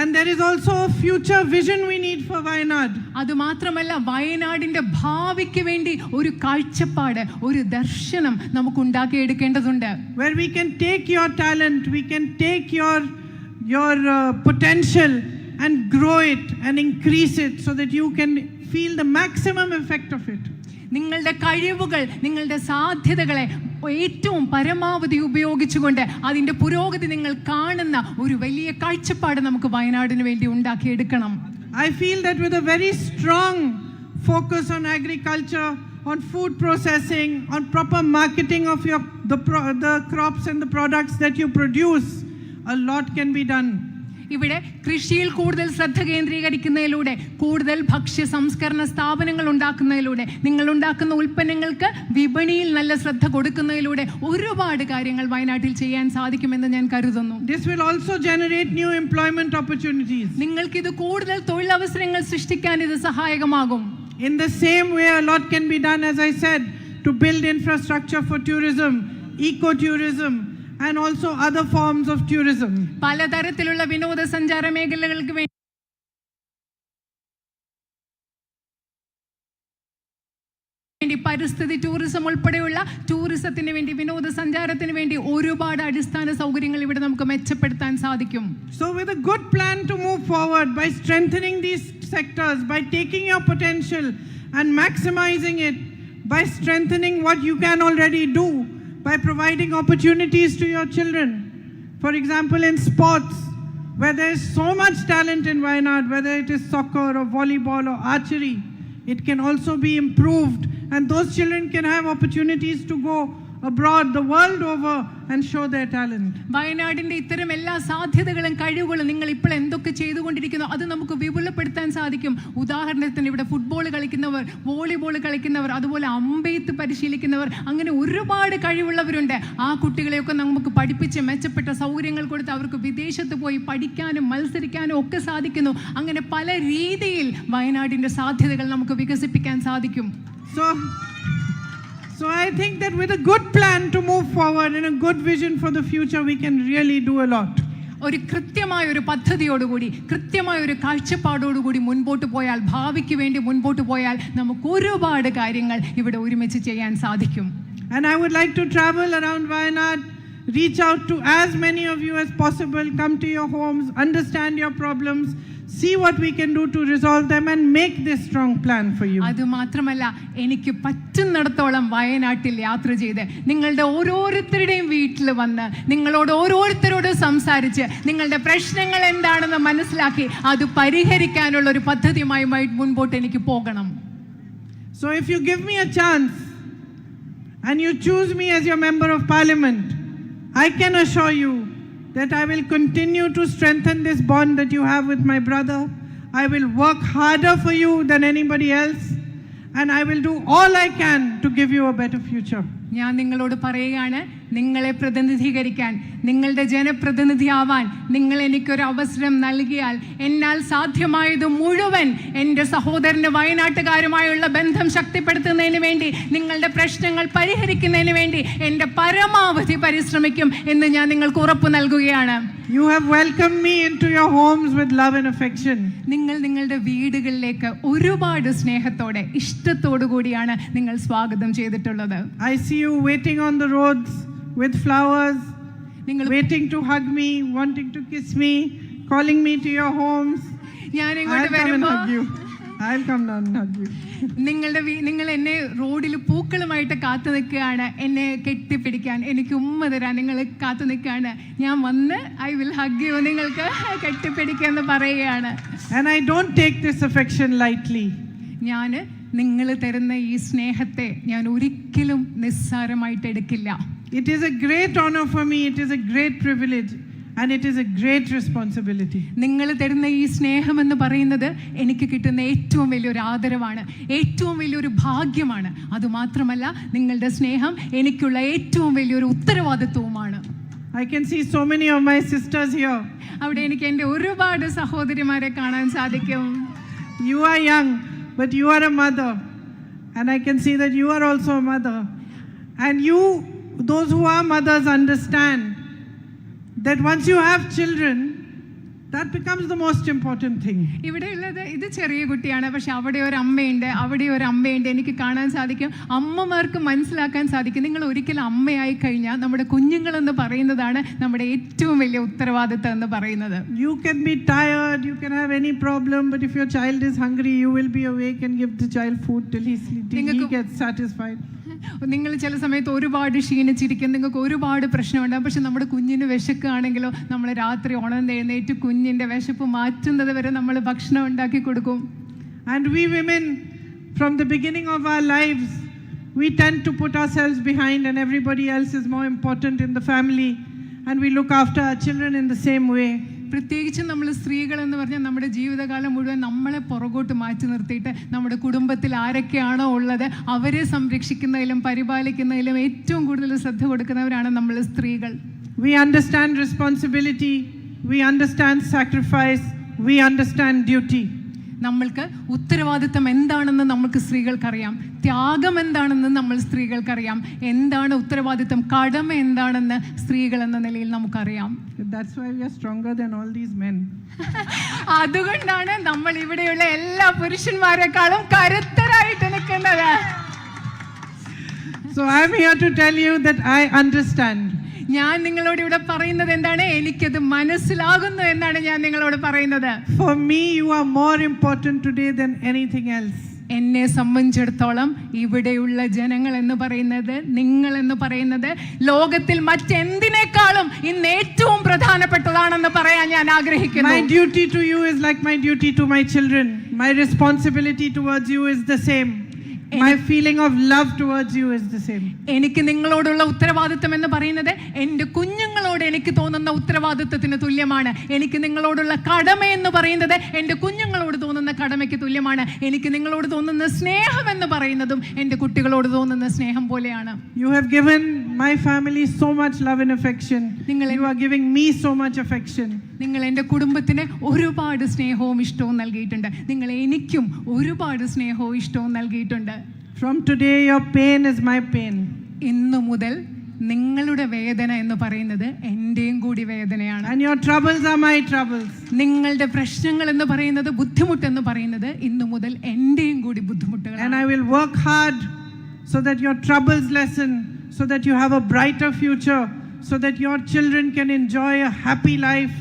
And there is also a future vision we need for Wayanad. അതുമാത്രമല്ല, വയനാടിന്റെ ഭാവിക്ക് വേണ്ടി ഒരു കാഴ്ചപ്പാട്, ഒരു ദർശനം നമുക്ക് ഉണ്ടാക്കിയെടുക്കേണ്ടതുണ്ട്. Where we can take your talent, we can take your potential and grow it and increase it so that you can feel the maximum effect of it. നിങ്ങളുടെ കഴിവുകൾ, നിങ്ങളുടെ സാധ്യതകളെ ഏറ്റവും പരമാവധി ഉപയോഗിച്ചുകൊണ്ട് അതിൻ്റെ പുരോഗതി നിങ്ങൾ കാണുന്ന ഒരു വലിയ കാഴ്ചപ്പാട് നമുക്ക് വയനാടിന് വേണ്ടി ഉണ്ടാക്കിയെടുക്കണം. I feel that with a very strong focus on agriculture, on food processing, on proper marketing of the crops and the products that you produce, a lot can be done. ഇവിടെ കൃഷിയിൽ കൂടുതൽ ശ്രദ്ധ കേന്ദ്രീകരിക്കുന്നതിലൂടെ, കൂടുതൽ ഭക്ഷ്യ സംസ്കരണ സ്ഥാപനങ്ങൾ ഉണ്ടാക്കുന്നതിലൂടെ, നിങ്ങൾ ഉണ്ടാക്കുന്ന ഉൽപ്പന്നങ്ങൾക്ക് വിപണിയിൽ നല്ല ശ്രദ്ധ കൊടുക്കുന്നതിലൂടെ ഒരുപാട് കാര്യങ്ങൾ വയനാട്ടിൽ ചെയ്യാൻ സാധിക്കുമെന്ന് ഞാൻ കരുതുന്നു. This will also generate new employment opportunities. നിങ്ങൾക്കിത് കൂടുതൽ തൊഴിലവസരങ്ങൾ സൃഷ്ടിക്കാൻ ഇത് സഹായകമാകും. In the same way, a lot can be done, as I said, to build infrastructure for tourism, ecotourism, and also other forms of tourism. പലതരത്തിലുള്ള വിനോദസഞ്ചാര മേഖലകൾക്ക് വേണ്ടി പരിസ്ഥിതി ടൂറിസം ഉൾപ്പെടെയുള്ള ടൂറിസത്തിന് വേണ്ടി വിനോദസഞ്ചാരത്തിന് വേണ്ടി ഒരുപാട് അടിസ്ഥാന സൗകര്യങ്ങൾ ഇവിടെ നമുക്ക് മെച്ചപ്പെടുത്താൻ സാധിക്കും. So with a good plan to move forward by strengthening these sectors, by taking your potential and maximizing it, by strengthening what you can already do, by providing opportunities to your children. For example, in sports, where there is so much talent in Wayanad, whether it is soccer or volleyball or archery, it can also be improved, and those children can have opportunities to go abroad, the world over, and show their talent. വയനാടിന്റെ ഇത്തരം എല്ലാ സാധ്യതകളും കഴിവുകളും നിങ്ങൾ ഇപ്പോൾ എന്തൊക്കെ ചെയ്തുകൊണ്ടിരിക്കുന്നു അത് നമുക്ക് വിപുലപ്പെടുത്താൻ സാധിക്കും. ഉദാഹരണത്തിന് ഇവിടെ ഫുട്ബോൾ കളിക്കുന്നവർ, വോളിബോൾ കളിക്കുന്നവർ, അതുപോലെ അമ്പെയ്ത്ത് പരിശീലിക്കുന്നവർ, അങ്ങനെ ഒരുപാട് കഴിവുള്ളവരുണ്ട്. ആ കുട്ടികളെയൊക്കെ നമുക്ക് പഠിപ്പിച്ച് മെച്ചപ്പെട്ട സൗകര്യങ്ങൾ കൊടുത്ത് അവർക്ക് വിദേശത്ത് പോയി പഠിക്കാനും മത്സരിക്കാനും ഒക്കെ സാധിക്കുന്നു. അങ്ങനെ പല രീതിയിൽ വയനാടിന്റെ സാധ്യതകൾ നമുക്ക് വികസിപ്പിക്കാൻ സാധിക്കും. So I think that with a good plan to move forward and a good vision for the future, we can really do a lot. ഒരു കൃത്യമായ ഒരു പദ്ധതിയോടുകൂടി, കൃത്യമായ ഒരു കാഴ്ചപ്പാടോടുകൂടി മുൻപോട്ട് പോയാൽ, ഭാവിക്ക് വേണ്ടി മുൻപോട്ട് പോയാൽ നമുക്ക് ഒരുപാട് കാര്യങ്ങൾ ഇവിടെ ഒരുമിച്ച് ചെയ്യാൻ സാധിക്കും. And I would like to travel around Wayanad, reach out to as many of you as possible, come to your homes, understand your problems, see what we can do to resolve them and make this strong plan for you. അത് മാത്രമല്ല, എനിക്ക് പറ്റുന്നിടത്തോളം വയനാട്ടിൽ യാത്ര ചെയ്ത് നിങ്ങളുടെ ഓരോരുത്തരുടെയും വീട്ടിൽ വന്ന് നിങ്ങളോട് ഓരോരുത്തരോട് സംസാരിച്ച് നിങ്ങളുടെ പ്രശ്നങ്ങൾ എന്താണെന്ന് മനസ്സിലാക്കി അത് പരിഹരിക്കാനുള്ള ഒരു പദ്ധതിയുമായി മുൻപോട്ട് എനിക്ക് പോകണം. So if you give me a chance and you choose me as your member of parliament, I can assure you that I will continue to strengthen this bond that you have with my brother. I will work harder for you than anybody else, and I will do all I can to give you a better future. ഞാൻ നിങ്ങളോട് പറയുകയാണ്, നിങ്ങളെ പ്രതിനിധീകരിക്കാൻ, നിങ്ങളുടെ ജനപ്രതിനിധിയാവാൻ നിങ്ങൾ എനിക്കൊരു അവസരം നൽകിയാൽ എന്നാൽ സാധ്യമായത് മുഴുവൻ എൻ്റെ സഹോദരന് വയനാട്ടുകാരുമായുള്ള ബന്ധം ശക്തിപ്പെടുത്തുന്നതിന് വേണ്ടി, നിങ്ങളുടെ പ്രശ്നങ്ങൾ പരിഹരിക്കുന്നതിന് വേണ്ടി എൻ്റെ പരമാവധി പരിശ്രമിക്കും എന്ന് ഞാൻ നിങ്ങൾക്ക് ഉറപ്പ് നൽകുകയാണ്. You have welcomed me into your homes with love and affection. നിങ്ങൾ നിങ്ങളുടെ വീടുകളിലേക്ക് ഒരുപാട് സ്നേഹത്തോടെ, ഇഷ്ടത്തോടു കൂടിയാണ് നിങ്ങൾ സ്വാഗതം ചെയ്തിട്ടുള്ളത്. I see you waiting on the roads with flowers, waiting to hug me, wanting to kiss me, calling me to your homes. ഞാൻ ഇങ്ങോട്ട് വരുമ്പോൾ I'll come down and hug you. നിങ്ങൾ എന്നെ റോഡിൽ പൂക്കളുമായിട്ട് കാത്തു നിൽക്കുകയാണ്, എന്നെ കെട്ടിപ്പിടിക്കാൻ, എനിക്ക് ഉമ്മ തരാൻ നിങ്ങൾ കാത്തു നിൽക്കുകയാണ്. ഞാൻ വന്ന് I will hug you, നിങ്ങൾക്ക് കെട്ടിപ്പിടിക്കാന്ന് പറയുകയാണ്. And I don't take this affection lightly. ഞാൻ നിങ്ങൾ തരുന്ന ഈ സ്നേഹത്തെ ഞാൻ ഒരിക്കലും നിസ്സാരമായിട്ട് എടുക്കില്ല. It is a great honor for me, it is a great privilege, and it is a great responsibility. നിങ്ങൾ തരുന്ന ഈ സ്നേഹം എന്ന് പറയുന്നത് എനിക്ക് കിട്ടുന്ന ഏറ്റവും വലിയൊരു ആദരവാണ്, ഏറ്റവും വലിയൊരു ഭാഗ്യമാണ്. അതുമാത്രമല്ല, നിങ്ങളുടെ സ്നേഹം എനിക്കുള്ള ഏറ്റവും വലിയൊരു ഉത്തരവാദിത്വവുമാണ്. I can see so many of my sisters here. അവിടെ എനിക്ക് എൻ്റെ ഒരുപാട് സഹോദരിമാരെ കാണാൻ സാധിക്കും. You are young, but you are a mother, and I can see that you are also a mother. And you, those who are mothers, understand that once you have children, that becomes the most important thing. ഇവിടെ ഉള്ളത് ഇത് ചെറിയ കുട്ടിയാണ്, പക്ഷെ അവിടെ ഒരു അമ്മയുണ്ട്, അവിടെ ഒരു അമ്മയുണ്ട്. എനിക്ക് കാണാൻ സാധിക്കും, അമ്മമാർക്ക് മനസ്സിലാക്കാൻ സാധിക്കും, നിങ്ങൾ ഒരിക്കലും അമ്മയായി കഴിഞ്ഞാൽ നമ്മുടെ കുഞ്ഞുങ്ങളെന്ന് പറയുന്നതാണ് നമ്മുടെ ഏറ്റവും വലിയ ഉത്തരവാദിത്തം എന്ന് പറയുന്നത്. You can be tired, you can have any problem, but if your child is hungry, you will be awake and give the child food till he gets satisfied. നിങ്ങൾ ചില സമയത്ത് ഒരുപാട് ക്ഷീണിച്ചിരിക്കും, നിങ്ങൾക്ക് ഒരുപാട് പ്രശ്നമുണ്ടാകും, പക്ഷെ നമ്മുടെ കുഞ്ഞിന് വിശക്കുകയാണെങ്കിലോ നമ്മൾ രാത്രി ഉണർന്നെഴുന്നേറ്റ് കുഞ്ഞിൻ്റെ വിശപ്പ് മാറ്റുന്നത് വരെ നമ്മൾ ഭക്ഷണം ഉണ്ടാക്കി കൊടുക്കും. And we women, from the beginning of our lives, we tend to put ourselves behind and everybody else is more important in the family, and we look after our children in the same way. പ്രത്യേകിച്ച് നമ്മൾ സ്ത്രീകൾ എന്ന് പറഞ്ഞാൽ നമ്മുടെ ജീവിതകാലം മുഴുവൻ നമ്മളെ പുറകോട്ട് മാറ്റി നിർത്തിയിട്ട് നമ്മുടെ കുടുംബത്തിൽ ആരൊക്കെയാണോ ഉള്ളത് അവരെ സംരക്ഷിക്കുന്നതിലും പരിപാലിക്കുന്നതിലും ഏറ്റവും കൂടുതൽ ശ്രദ്ധ കൊടുക്കുന്നവരാണ് നമ്മൾ സ്ത്രീകൾ. We understand responsibility, we understand sacrifice, we understand duty. നമ്മൾക്ക് ഉത്തരവാദിത്തം എന്താണെന്ന് നമുക്ക് സ്ത്രീകൾക്കറിയാം, ത്യാഗം എന്താണെന്ന് നമ്മൾ സ്ത്രീകൾക്കറിയാം, എന്താണ് ഉത്തരവാദിത്തം, കടമ എന്താണെന്ന് സ്ത്രീകൾ എന്ന നിലയിൽ നമുക്കറിയാം. That's why we are stronger than all these men. അതുകൊണ്ടാണ് നമ്മൾ ഇവിടെയുള്ള എല്ലാ പുരുഷന്മാരെക്കാളും കരുത്തരായിട്ട് നിൽക്കുന്നത്. So I'm here to tell you that I understand. ഞാൻ നിങ്ങളോട് ഇവിടെ പറയുന്നത് എന്താണ്, എനിക്കത് മനസ്സിലാകുന്നു എന്നാണ് ഞാൻ നിങ്ങളോട് പറയുന്നത്. For me you are more important today than anything else. എന്നെ സംബന്ധിച്ചിടത്തോളം ഇവിടെയുള്ള ജനങ്ങൾ എന്ന് പറയുന്നത്, നിങ്ങൾ എന്ന് പറയുന്നത് ലോകത്തിൽ മറ്റെന്തിനേക്കാളും ഇന്ന് ഏറ്റവും പ്രധാനപ്പെട്ടതാണെന്ന് പറയാൻ ഞാൻ ആഗ്രഹിക്കുന്നു. My duty to you is like my duty to my children. My responsibility towards you is the same. My feeling of love towards you is the same. എനിക്ക് നിങ്ങളോടുള്ള ഉത്തരവാദിത്തം എന്ന് പറയുന്നത് എൻ്റെ കുഞ്ഞുങ്ങളോട് എനിക്ക് തോന്നുന്ന ഉത്തരവാദിത്തത്തിന് തുല്യമാണ്. എനിക്ക് നിങ്ങളോടുള്ള കടമ എന്ന് പറയുന്നത് എൻ്റെ കുഞ്ഞുങ്ങളോട് തോന്നുന്ന കടമയ്ക്ക് തുല്യമാണ്. എനിക്ക് നിങ്ങളോട് തോന്നുന്ന സ്നേഹം എന്ന് പറയുന്നതും എൻ്റെ കുട്ടികളോട് തോന്നുന്ന സ്നേഹം പോലെയാണ്. You have given my family so much love and affection. You are giving me so much affection. നിങ്ങൾ എൻ്റെ കുടുംബത്തിന് ഒരുപാട് സ്നേഹവും ഇഷ്ടവും നൽകിയിട്ടുണ്ട്. നിങ്ങൾ എനിക്കും ഒരുപാട് സ്നേഹവും ഇഷ്ടവും നൽകിയിട്ടുണ്ട്. From today your pain is my pain. ഇന്നു മുതൽ നിങ്ങളുടെ വേദന എന്ന് പറയുന്നത് എൻ്റെയും കൂടി വേദനയാണ്. And your troubles are my troubles. നിങ്ങളുടെ പ്രശ്നങ്ങൾ എന്ന് പറയുന്നത്, ബുദ്ധിമുട്ട് എന്ന് പറയുന്നത് ഇന്നു മുതൽ എൻ്റെയും കൂടി ബുദ്ധിമുട്ടുകളാണ്. And I will work hard so that your troubles lessen, so that you have a brighter future, so that your children can enjoy a happy life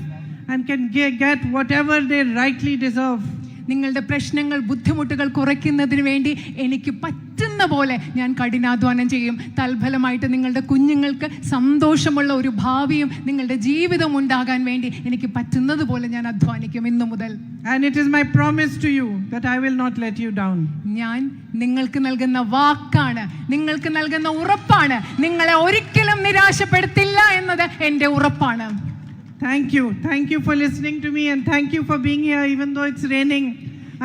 and can get whatever they rightly deserve. നിങ്ങളുടെ പ്രശ്നങ്ങൾ, ബുദ്ധിമുട്ടുകൾ കുറയ്ക്കുന്നതിന് വേണ്ടി എനിക്ക് പറ്റുന്ന പോലെ ഞാൻ കഠിനാധ്വാനം ചെയ്യും. തൽഫലമായിട്ട് നിങ്ങളുടെ കുഞ്ഞുങ്ങൾക്ക് സന്തോഷമുള്ള ഒരു ഭാവിയും നിങ്ങളുടെ ജീവിതം ഉണ്ടാകാൻ വേണ്ടി എനിക്ക് പറ്റുന്നത് പോലെ ഞാൻ അധ്വാനിക്കും ഇന്നു മുതൽ. And it is my promise to you that I will not let you down. ഞാൻ നിങ്ങൾക്ക് നൽകുന്ന വാക്കാണ്, നിങ്ങൾക്ക് നൽകുന്ന ഉറപ്പാണ്. നിങ്ങളെ ഒരിക്കലും നിരാശപ്പെടുത്തില്ല എന്നത് എൻ്റെ ഉറപ്പാണ്. Thank you for listening to me, and thank you for being here even though it's raining.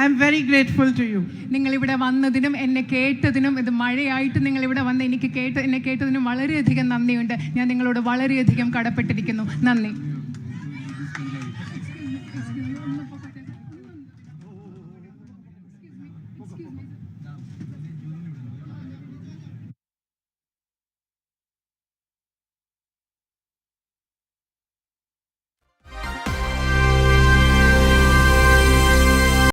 I am very grateful to you. നിങ്ങൾ ഇവിടെ വന്നതിനും എന്നെ കേട്ടതിനും, ഇത് മഴയായിട്ട് നിങ്ങൾ ഇവിടെ വന്ന് എന്നെ കേട്ടതിനും വളരെയധികം നന്ദിയുണ്ട്. ഞാൻ നിങ്ങളോട് വളരെയധികം കടപ്പെട്ടിരിക്കുന്നു. നന്ദി.